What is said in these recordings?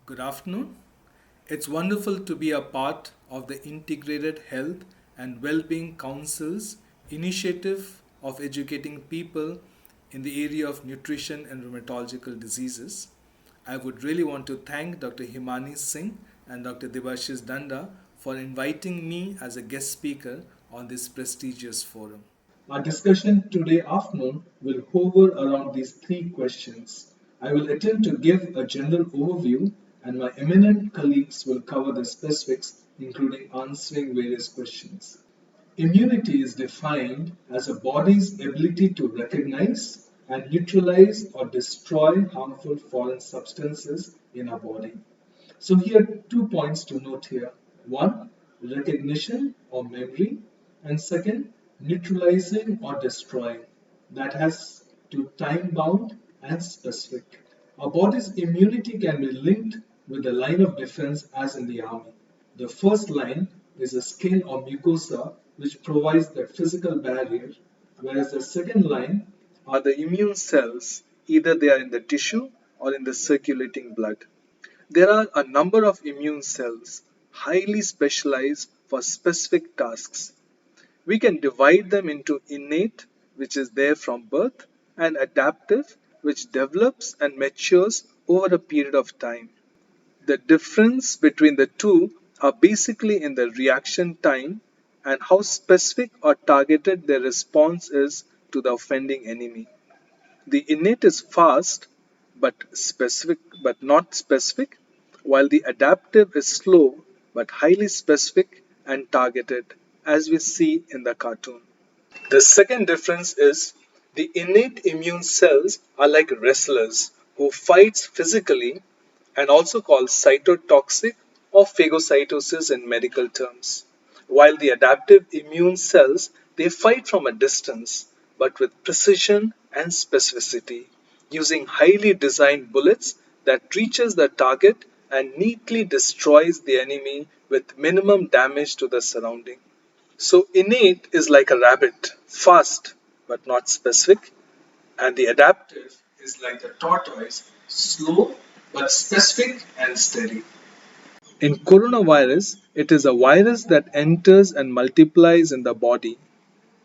Good afternoon. It's wonderful to be a part of the Integrated Health and Wellbeing Council's initiative of educating people in the area of nutrition and rheumatological diseases. I would really want to thank Dr. Himani Singh and Dr. Debashis Danda for inviting me as a guest speaker on this prestigious forum. Our discussion today afternoon will hover around these three questions. I will attempt to give a general overview, and my eminent colleagues will cover the specifics, including answering various questions. Immunity is defined as a body's ability to recognize and neutralize or destroy harmful foreign substances in our body. So here are 2 points to note here. One, recognition or memory, and second, neutralizing or destroying. That has to time bound and specific. Our body's immunity can be linked with the line of defense as in the army. The first line is the skin or mucosa, which provides the physical barrier, whereas the second line are the immune cells, either they are in the tissue or in the circulating blood. There are a number of immune cells, highly specialized for specific tasks. We can divide them into innate, which is there from birth, and adaptive, which develops and matures over a period of time. The difference between the two are basically in the reaction time and how specific or targeted their response is to the offending enemy. The innate is fast but not specific, while the adaptive is slow but highly specific and targeted, as we see in the cartoon. The second difference is the innate immune cells are like wrestlers who fight physically and also called cytotoxic or phagocytosis in medical terms. While the adaptive immune cells, they fight from a distance but with precision and specificity, using highly designed bullets that reaches the target and neatly destroys the enemy with minimum damage to the surrounding. So innate is like a rabbit, fast but not specific, and the adaptive is like the tortoise, slow but specific and steady. In coronavirus, it is a virus that enters and multiplies in the body,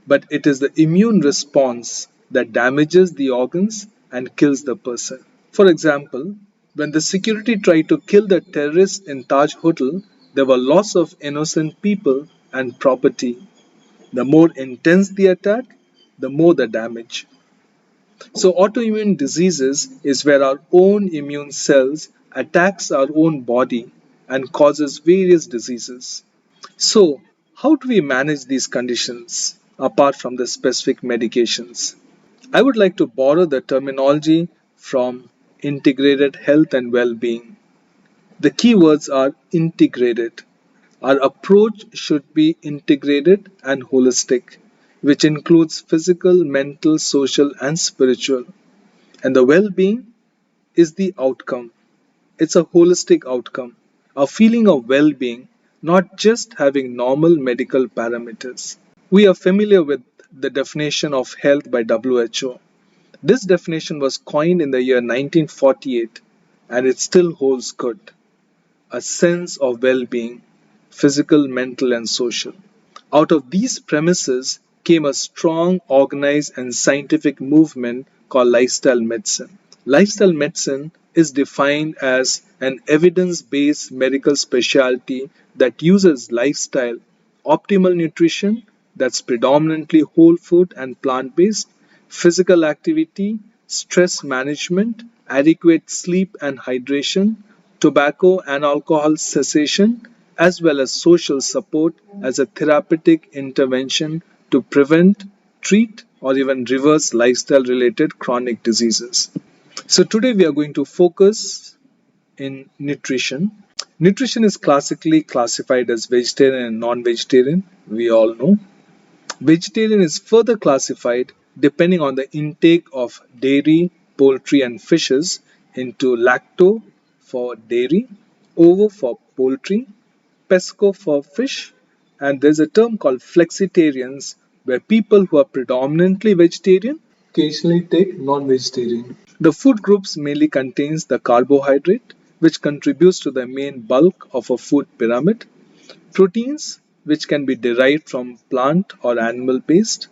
but it is the immune response that damages the organs and kills the person. For example, when the security tried to kill the terrorists in Taj Hotel, there were loss of innocent people and property. The more intense the attack, the more the damage. So autoimmune diseases is where our own immune cells attacks our own body and causes various diseases. So how do we manage these conditions apart from the specific medications? I would like to borrow the terminology from integrated health and well-being. The key words are integrated. Our approach should be integrated and holistic, which includes physical, mental, social, and spiritual. And the well being is the outcome. It's a holistic outcome, a feeling of well being, not just having normal medical parameters. We are familiar with the definition of health by WHO. This definition was coined in the year 1948 and it still holds good. A sense of well being, physical, mental, and social. Out of these premises came a strong, organized, and scientific movement called lifestyle medicine. Lifestyle medicine is defined as an evidence based medical specialty that uses lifestyle, optimal nutrition that's predominantly whole food and plant based, physical activity, stress management, adequate sleep and hydration, tobacco and alcohol cessation, as well as social support as a therapeutic intervention to prevent, treat, or even reverse lifestyle related chronic diseases. So, today we are going to focus in nutrition. Nutrition is classically classified as vegetarian and non vegetarian, we all know. Vegetarian is further classified depending on the intake of dairy, poultry, and fishes into lacto for dairy, ovo for poultry, pesco for fish, and there's a term called flexitarians where people who are predominantly vegetarian occasionally take non-vegetarian. The food groups mainly contains the carbohydrate, which contributes to the main bulk of a food pyramid, proteins, which can be derived from plant or animal based,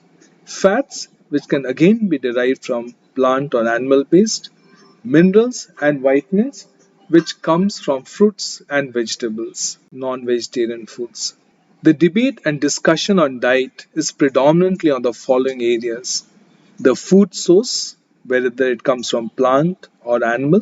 fats, which can again be derived from plant or animal based, minerals and vitamins, which comes from fruits and vegetables, non-vegetarian foods. The debate and discussion on diet is predominantly on the following areas: the food source, whether it comes from plant or animal;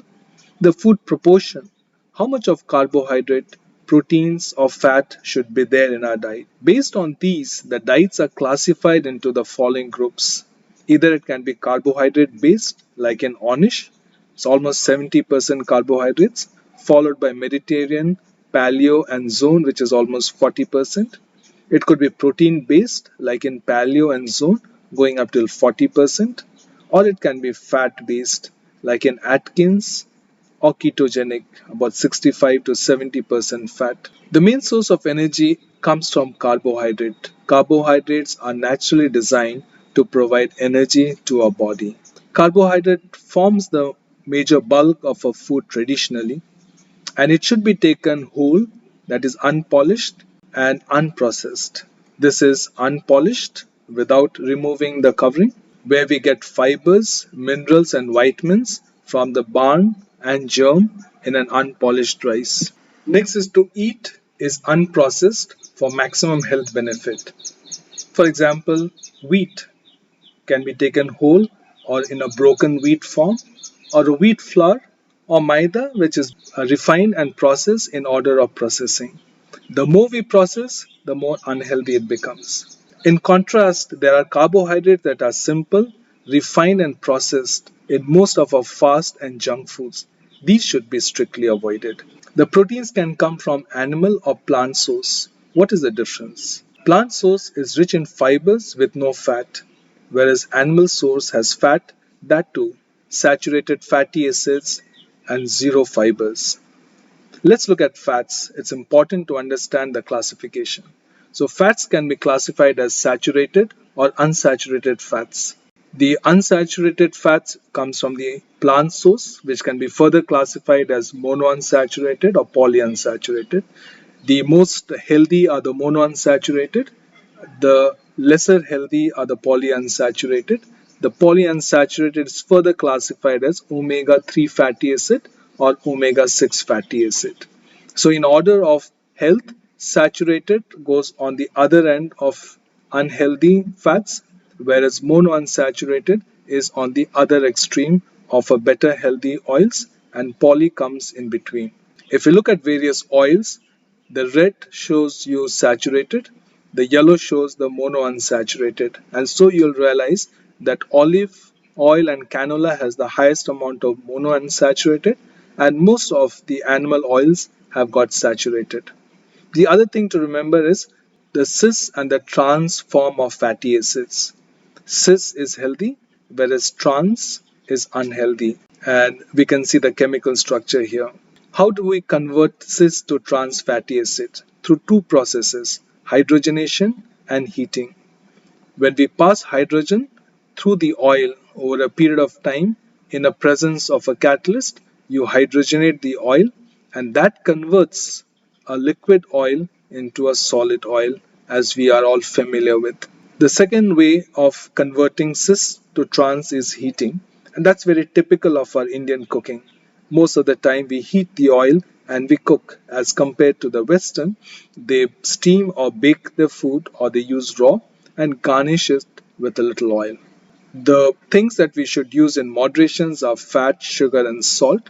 the food proportion, how much of carbohydrate, proteins, or fat should be there in our diet. Based on these, the diets are classified into the following groups. Either it can be carbohydrate based, like in Ornish, it's almost 70% carbohydrates, followed by Mediterranean, Paleo, and Zone, which is almost 40%. It could be protein based, like in Paleo and Zone, going up till 40%, or it can be fat based, like in Atkins, or ketogenic, about 65 to 70% fat. The main source of energy comes from carbohydrate. Carbohydrates are naturally designed to provide energy to our body. Carbohydrate forms the major bulk of a food traditionally, and it should be taken whole, that is unpolished and unprocessed. This is unpolished without removing the covering, where we get fibers, minerals, and vitamins from the barn and germ in an unpolished rice. Next is to eat is unprocessed for maximum health benefit. For example, wheat can be taken whole or in a broken wheat form, or a wheat flour or maida, which is refined and processed in order of processing. The more we process, the more unhealthy it becomes. In contrast, there are carbohydrates that are simple, refined, and processed in most of our fast and junk foods. These should be strictly avoided. The proteins can come from animal or plant source. What is the difference? Plant source is rich in fibers with no fat, whereas animal source has fat, that too, saturated fatty acids, and zero fibers. Let's look at fats. It's important to understand the classification. So fats can be classified as saturated or unsaturated fats. The unsaturated fats comes from the plant source, which can be further classified as monounsaturated or polyunsaturated. The most healthy are the monounsaturated. The lesser healthy are the polyunsaturated. The polyunsaturated is further classified as omega 3 fatty acid or omega 6 fatty acid. So, in order of health, saturated goes on the other end of unhealthy fats, whereas monounsaturated is on the other extreme of a better healthy oils, and poly comes in between. If you look at various oils, the red shows you saturated, the yellow shows the monounsaturated, and so you'll realize that olive oil and canola has the highest amount of monounsaturated, and most of the animal oils have got saturated. The other thing to remember is the cis and the trans form of fatty acids. Cis is healthy, whereas trans is unhealthy, and we can see the chemical structure here. How do we convert cis to trans fatty acid? Through two processes: hydrogenation and heating. When we pass hydrogen through the oil over a period of time in the presence of a catalyst, you hydrogenate the oil, and that converts a liquid oil into a solid oil, as we are all familiar with. The second way of converting cis to trans is heating, and that's very typical of our Indian cooking. Most of the time we heat the oil and we cook, as compared to the Western. They steam or bake their food, or they use raw and garnish it with a little oil. The things that we should use in moderations are fat, sugar, and salt.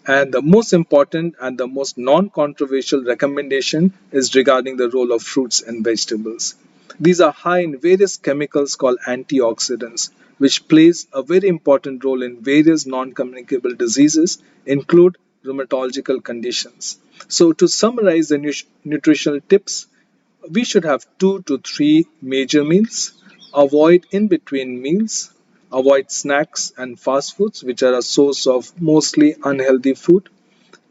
And the most important and the most non-controversial recommendation is regarding the role of fruits and vegetables. These are high in various chemicals called antioxidants, which plays a very important role in various non-communicable diseases, include rheumatological conditions. So to summarize the nutritional tips, we should have 2 to 3 major meals, avoid in between meals, avoid snacks and fast foods, which are a source of mostly unhealthy food.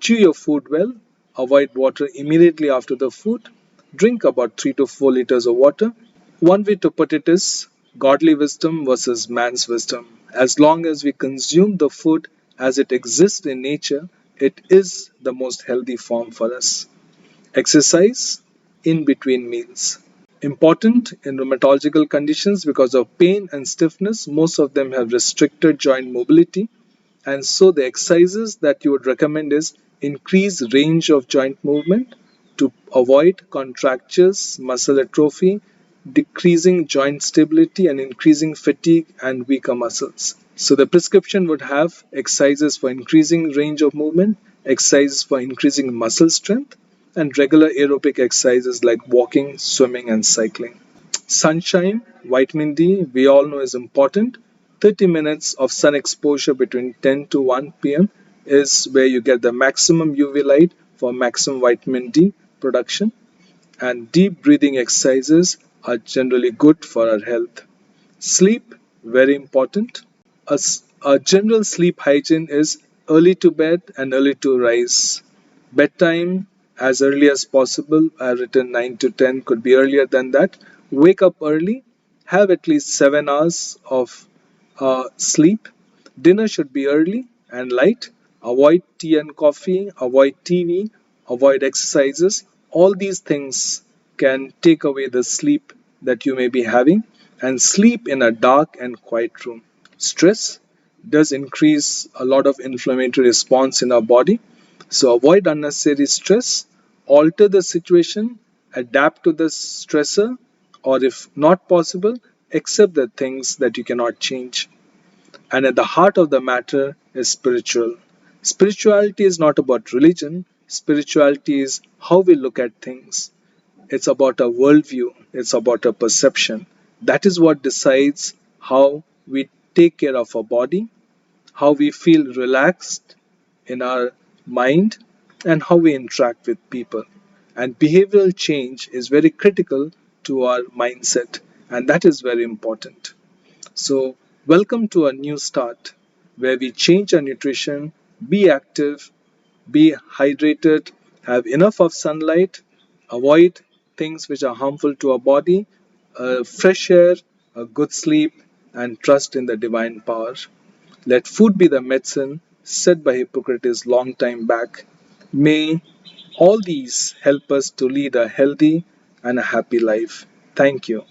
Chew your food well, avoid water immediately after the food, drink about 3 to 4 liters of water. One way to put it is godly wisdom versus man's wisdom. As long as we consume the food as it exists in nature, it is the most healthy form for us. Exercise in between meals. Important in rheumatological conditions because of pain and stiffness, most of them have restricted joint mobility. And so the exercises that you would recommend is increase range of joint movement to avoid contractures, muscle atrophy, decreasing joint stability and increasing fatigue and weaker muscles. So the prescription would have exercises for increasing range of movement, exercises for increasing muscle strength, and regular aerobic exercises like walking, swimming, and cycling. Sunshine, vitamin D, we all know is important. 30 minutes of sun exposure between 10 to 1 p.m. is where you get the maximum UV light for maximum vitamin D production. And deep breathing exercises are generally good for our health. Sleep, very important. A general sleep hygiene is early to bed and early to rise. Bedtime as early as possible. I've written 9 to 10, could be earlier than that. Wake up early, have at least 7 hours of sleep. Dinner should be early and light. Avoid tea and coffee, avoid TV, avoid exercises. All these things can take away the sleep that you may be having, and sleep in a dark and quiet room. Stress does increase a lot of inflammatory response in our body. So avoid unnecessary stress, alter the situation, adapt to the stressor, or if not possible, accept the things that you cannot change. And at the heart of the matter is spiritual. Spirituality is not about religion, spirituality is how we look at things. It's about a worldview, it's about a perception. That is what decides how we take care of our body, how we feel relaxed in our mind, and how we interact with people. And behavioral change is very critical to our mindset, and that is very important. So, welcome to a new start where we change our nutrition, be active, be hydrated, have enough of sunlight, avoid things which are harmful to our body, fresh air, a good sleep, and trust in the divine power. Let food be the medicine said by Hippocrates long time back. May all these help us to lead a healthy and a happy life. Thank you.